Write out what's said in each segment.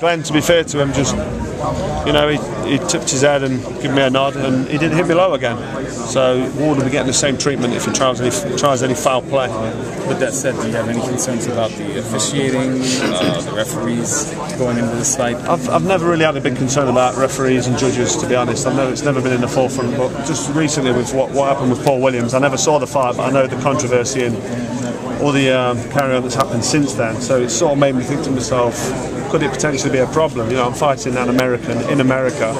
Glenn, to be fair to him, just, you know, he tipped his head and gave me a nod, and he didn't hit me low again. So Ward will be getting the same treatment if he tries any foul play. With that said, do you have any concerns about the officiating, the referees going into this fight? I've never really had a big concern about referees and judges, to be honest. It's never been in the forefront, but just recently with what happened with Paul Williams, I never saw the fight, but I know the controversy and all the carry-on that's happened since then. So it sort of made me think to myself, could it potentially be a problem? You know, I'm fighting an American in America,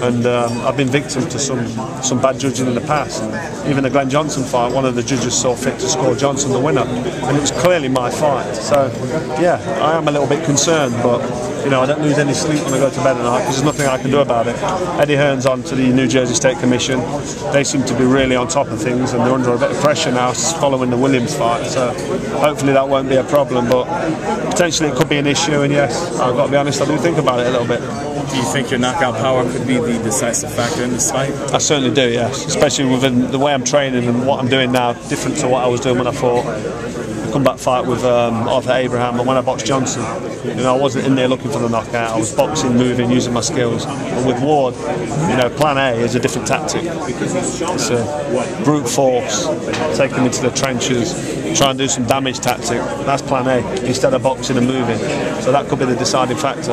and I've been victim to some bad judging in the past. Even the Glenn Johnson fight, one of the judges saw fit to score Johnson the winner, and it was clearly my fight. So yeah, I am a little bit concerned, but you know, I don't lose any sleep when I go to bed at night because there's nothing I can do about it. Eddie Hearn's on to the New Jersey State Commission. They seem to be really on top of things, and they're under a bit of pressure now following the Williams fight. So hopefully that won't be a problem, but potentially it could be an issue. And yes, I've got to be honest, I do think about it a little bit. Do you think your knockout power could be the decisive factor in this fight? I certainly do, yes. Especially within the way I'm training and what I'm doing now, different to what I was doing when I fought a comeback fight with Arthur Abraham, and when I boxed Johnson. You know, I wasn't in there looking for the knockout. I was boxing, moving, using my skills. But with Ward, you know, plan A is a different tactic. It's a brute force, take him into the trenches, try and do some damage tactic. That's plan A, instead of boxing and moving. So that could be the deciding factor.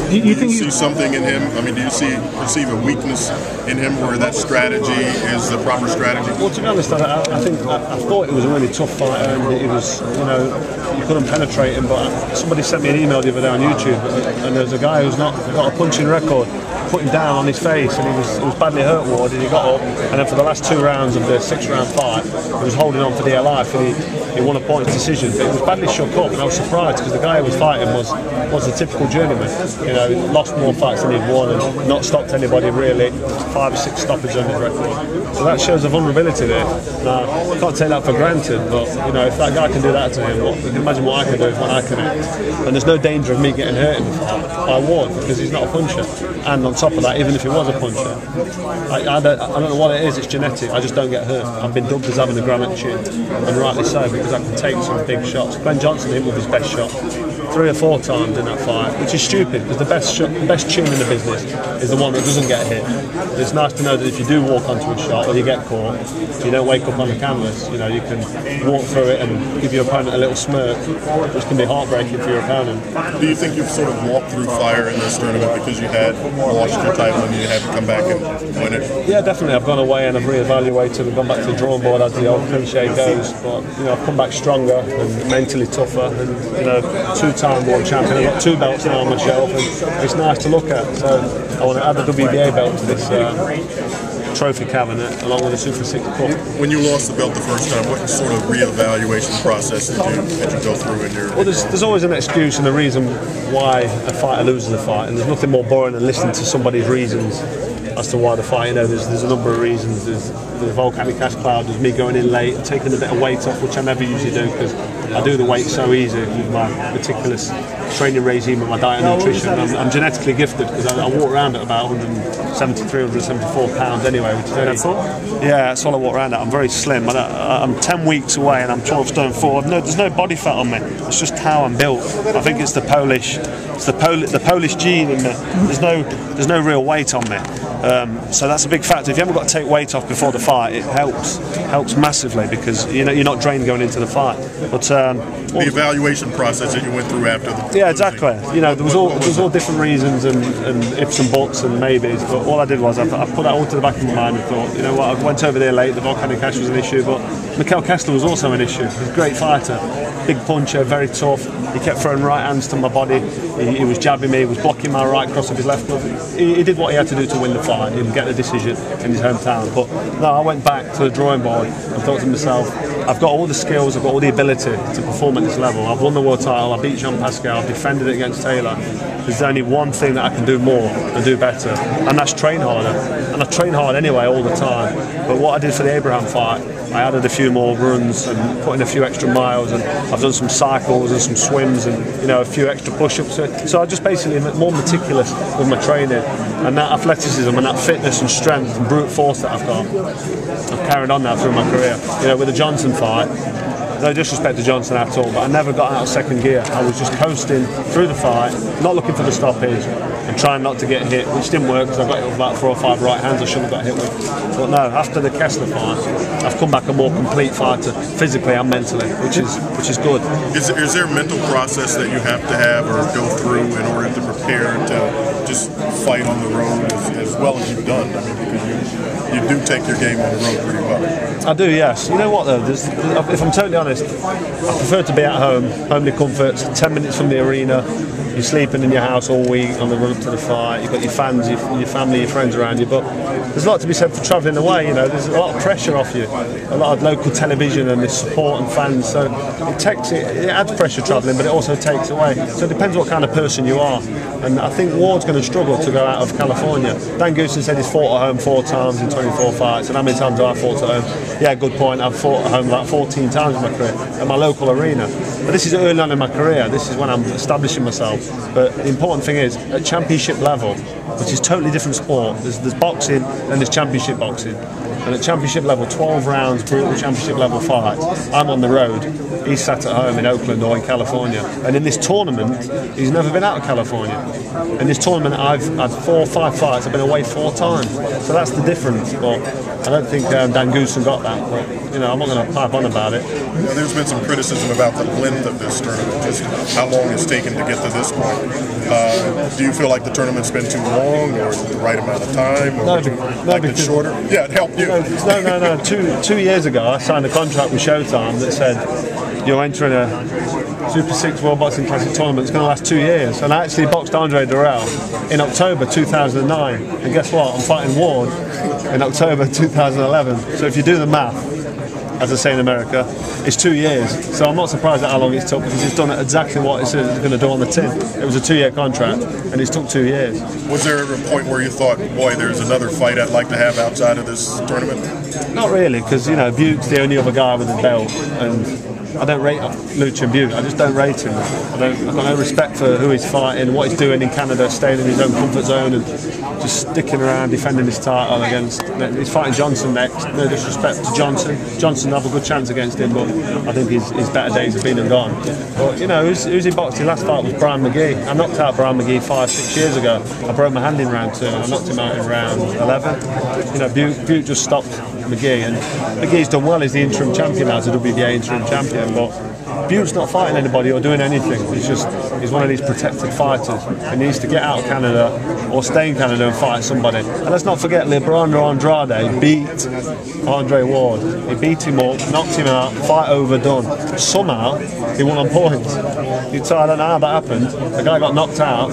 You think you see something in him? I mean, do you perceive a weakness in him where that strategy is the proper strategy? Well, to be honest, I thought it was a really tough fight, and it was, you know, you couldn't penetrate him. But somebody sent me an email the other day on YouTube, and there's a guy who's not got a punching record, put him down on his face, and he was badly hurt, Ward, and he got up, and then for the last 2 rounds of the 6-round fight, he was holding on for dear life, and he won a points decision. But he was badly shook up, and I was surprised because the guy who was fighting was a typical journeyman. You know, lost more fights than he'd won, and not stopped anybody really. 5 or 6 stoppages on his record. So that shows a vulnerability there. Now, I can't take that for granted, but you know, if that guy can do that to him, you can imagine what I can do when I connect. And there's no danger of me getting hurt in the fight by Ward because he's not a puncher. And on top of that, even if he was a puncher, I don't know what it is, it's genetic, I just don't get hurt. I've been dubbed as having a granite chin, and rightly so, because I can take some big shots. Glenn Johnson hit with his best shot 3 or 4 times in that fight, which is stupid because the best chin in the business is the one that doesn't get hit. It's nice to know that if you do walk onto a shot or you get caught, you don't wake up on the canvas. You know, you can walk through it and give your opponent a little smirk, which can be heartbreaking for your opponent. Do you think you've sort of walked through fire in this tournament because you had lost your title and you had to come back and win it? Yeah, definitely. I've gone away and I've reevaluated and gone back to the drawing board, as the old cliche goes. But you know, I've come back stronger and mentally tougher, and you know, 2-time world champion. I've got 2 belts now on my shelf, and it's nice to look at. So I want to add the WBA belt to this trophy cabinet along with the Super 6 Cup. When you lost the belt the first time, what sort of reevaluation process did you go through in your? Well, there's always an excuse and a reason why a fighter loses a fight, and there's nothing more boring than listening to somebody's reasons as to why the fight. You know, there's a number of reasons. There's the volcanic ash cloud, there's me going in late, taking a bit of weight off, which I never usually do because I do the weight so easy with my meticulous training regime and my diet and nutrition. I'm genetically gifted because I walk around at about 173, 174 pounds anyway. Which is that's all? Yeah, that's all I walk around at. I'm very slim. I'm 10 weeks away and I'm 12 stone 4. There's no body fat on me. It's just how I'm built. I think it's the Polish gene, and there's no real weight on me. So that's a big factor. If you haven't got to take weight off before the fight, it helps massively because you know you're not drained going into the fight. But the evaluation process that you went through after the exactly. You know, there was all different reasons and ifs and buts and maybes. But all I did was I put that all to the back of my mind and thought, you know what, I went over there late. The volcanic ash was an issue, but Mikhail Kessler was also an issue. He's a great fighter, big puncher, very tough. He kept throwing right hands to my body. He was jabbing me. He was blocking my right cross of his left glove. He did what he had to do to win the fight and get the decision in his hometown. But no, I went back to the drawing board and thought to myself, I've got all the skills, I've got all the ability to perform at this level. I've won the world title, I beat Jean Pascal, I've defended it against Taylor. There's only one thing that I can do more and do better, and that's train harder. And I train hard anyway all the time. But what I did for the Abraham fight, I added a few more runs and put in a few extra miles, and I've done some cycles and some swims and a few extra push-ups. So I just basically more meticulous with my training, and that athleticism and that fitness and strength and brute force that I've got, I've carried on that through my career. You know, with the Johnson fight, no disrespect to Johnson at all, but I never got out of second gear. I was just coasting through the fight, not looking for the stoppage, and trying not to get hit, which didn't work because I got hit with about 4 or 5 right hands I shouldn't have got hit with. But no, after the Kessler fight, I've come back a more complete fighter, physically and mentally, which is good. Is there a mental process that you have to have or go through in order to prepare to just fight on the road as well as you've done? I mean, because you do take your game on the road pretty well. I do, yes. You know what though, if I'm totally honest, I prefer to be at home, homely comforts, 10 minutes from the arena. You're sleeping in your house all week on the run up to the fight. You've got your fans, your family, your friends around you. But there's a lot to be said for travelling away. You know, there's a lot of pressure off you. A lot of local television and this support and fans. So it adds pressure travelling, but it also takes away. So it depends what kind of person you are. And I think Ward's going to struggle to go out of California. Dan Goosen said he's fought at home 4 times in 24 fights. And how many times have I fought at home? Yeah, good point. I've fought at home about 14 times in my career at my local arena. But this is early on in my career. This is when I'm establishing myself. But the important thing is, at championship level, which is a totally different sport, there's boxing and there's championship boxing. And at championship level, 12 rounds, brutal championship level fights, I'm on the road, he's sat at home in Oakland or in California. And in this tournament, he's never been out of California. In this tournament, I've had 4 or 5 fights, I've been away 4 times. So that's the difference. But I don't think Dan Goosen got that. But, you know, I'm not going to pipe on about it. You know, there's been some criticism about the length of this tournament, just how long it's taken to get to this point. Do you feel like the tournament's been too long, or is it the right amount of time, or because shorter? Yeah, it helped you. No. 2 years ago, I signed a contract with Showtime that said you're entering a Super 6 World Boxing Classic tournament. It's going to last 2 years. And I actually boxed Andre Durrell in October 2009. And guess what? I'm fighting Ward in October 2011. So if you do the math, as I say in America, it's 2 years. So I'm not surprised at how long it's took, because it's done exactly what it says it's going to do on the tin. It was a 2-year contract, and it's took 2 years. Was there ever a point where you thought, boy, there's another fight I'd like to have outside of this tournament? Not really, because, you know, Bute's the only other guy with a belt, and I don't rate Lucha Butte. I just don't rate him. I've got no respect for who he's fighting, what he's doing in Canada, staying in his own comfort zone and just sticking around, defending his title against. He's fighting Johnson next. No disrespect to Johnson. Johnson will have a good chance against him, but I think his better days have been and gone. But you know, who's he boxed? His last fight was Brian McGee. I knocked out Brian McGee 5-6 years ago. I broke my hand in round 2 and I knocked him out in round 11. You know, Butte just stopped McGee, and McGee's done well. He's the interim champion now, as a WBA interim champion. But Butte's not fighting anybody or doing anything. He's one of these protected fighters, and he needs to get out of Canada or stay in Canada and fight somebody. And let's not forget, Leandro Andrade beat Andre Ward. He beat him up, knocked him out, fight over, done. Somehow he won on points. I don't know how that happened. The guy got knocked out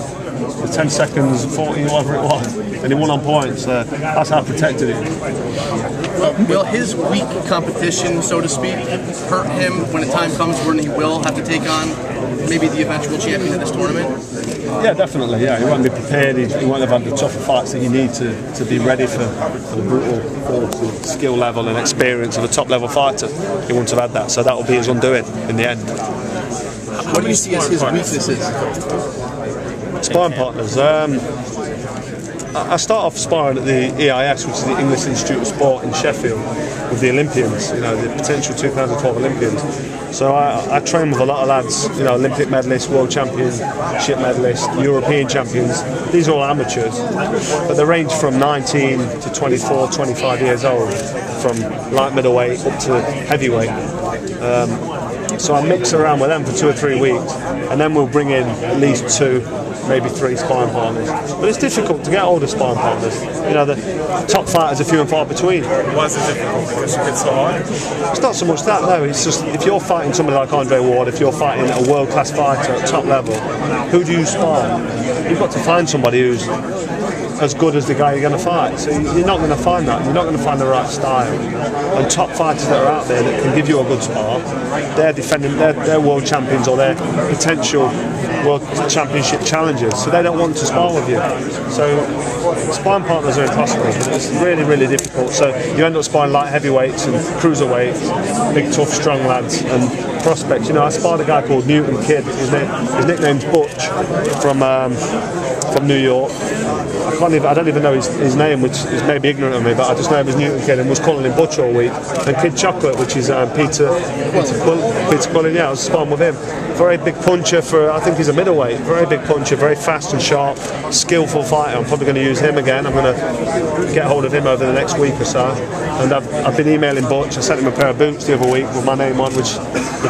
with 10 seconds, 40, whatever it was, and he won on points. That's how protected he is. Will his weak competition, so to speak, hurt him when the time comes when he will have to take on maybe the eventual champion of this tournament? Yeah, definitely. Yeah, he won't be prepared. He won't have had the tougher fights that you need to be ready for the brutal force and skill level and experience of a top-level fighter. He won't have had that, so that will be his undoing in the end. What do you see as his weaknesses? Sparring partners. I start off sparring at the EIS, which is the English Institute of Sport in Sheffield, with the Olympians, you know, the potential 2012 Olympians. So I train with a lot of lads, you know, Olympic medalists, world championship medalists, European champions. These are all amateurs, but they range from 19 to 24, 25 years old, from light middleweight up to heavyweight. So I mix around with them for 2 or 3 weeks, and then we'll bring in at least 2, maybe 3 sparring partners. But it's difficult to get older sparring partners. You know, the top fighters are few and far between. Why is it difficult? Because you get so hard? It's not so much that, no. It's just, if you're fighting somebody like Andre Ward, if you're fighting a world-class fighter at top level, who do you spar? You've got to find somebody who's as good as the guy you're going to fight. So you're not going to find that. You're not going to find the right style. And top fighters that are out there that can give you a good spar, they're defending their world champions or their potential world championship challengers. So they don't want to spar with you. So sparring partners are impossible. It's really, really difficult. So you end up sparring light heavyweights and cruiserweights, big, tough, strong lads and prospects. You know, I sparred a guy called Newton Kidd. His nickname's Butch from New York. I don't even know his name, which is maybe ignorant of me, but I just know he was Newton kid and was calling him Butch all week. And Kid Chocolate, which is Peter Cullen, yeah, I was sparring with him. Very big puncher for, I think he's a middleweight. Very big puncher, very fast and sharp, skillful fighter. I'm probably going to use him again. I'm going to get hold of him over the next week or so. And I've been emailing Butch. I sent him a pair of boots the other week with my name on, which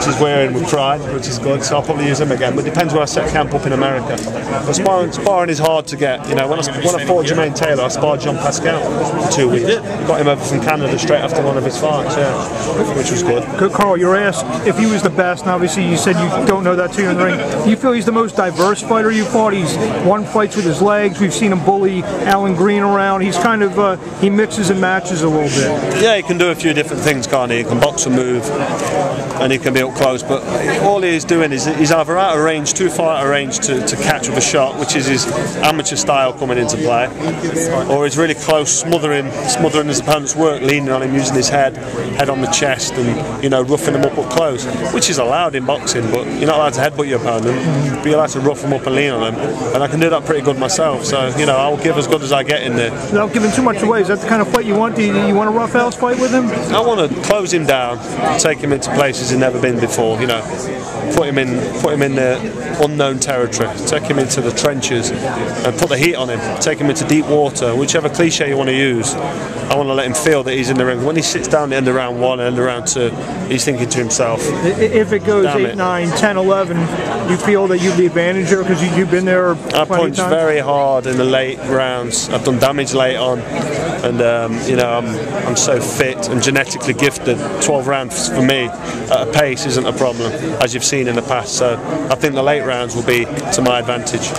he's wearing with pride, which is good. So I'll probably use him again. But it depends when I set camp up in America. But sparring is hard to get. You know, when I fought Jermaine Taylor, I sparred John Pascal for 2 weeks. Got him over from Canada straight after one of his fights, yeah, which was good. Carl, you're asked if he was the best, and obviously you said you don't know that too in the ring. Do you feel he's the most diverse fighter you fought? He's won fights with his legs. We've seen him bully Alan Green around. He's kind of, he mixes and matches a little bit. Yeah, he can do a few different things, can't he? He can box and move, and he can be up close, but all he's doing is he's either out of range, too far out of range to catch with a shot, which is his amateur style coming into play, or he's really close, smothering his opponent's work, leaning on him, using his head on the chest, and, you know, roughing him up close, which is allowed in boxing, but you're not allowed to headbutt your opponent, but you're allowed to rough him up and lean on him, and I can do that pretty good myself, so, you know, I'll give as good as I get in there. Without giving too much away, is that the kind of fight you want? Do you want a roughhouse fight with him? I want to close him down, take him into places he's never been before, you know, put him in the unknown territory, take him into the trenches and put the heat on him, take him into deep water, whichever cliche you want to use. I want to let him feel that he's in the ring. When he sits down at the end of round 1 and end of round 2, he's thinking to himself, if it goes 8, 9, 10, 11, you feel that you've the advantage there because you've been there I punch very hard in the late rounds. I've done damage late on, and you know, I'm so fit and genetically gifted. 12 rounds for me at a pace isn't a problem, as you've seen in the past, so I think the late rounds will be to my advantage.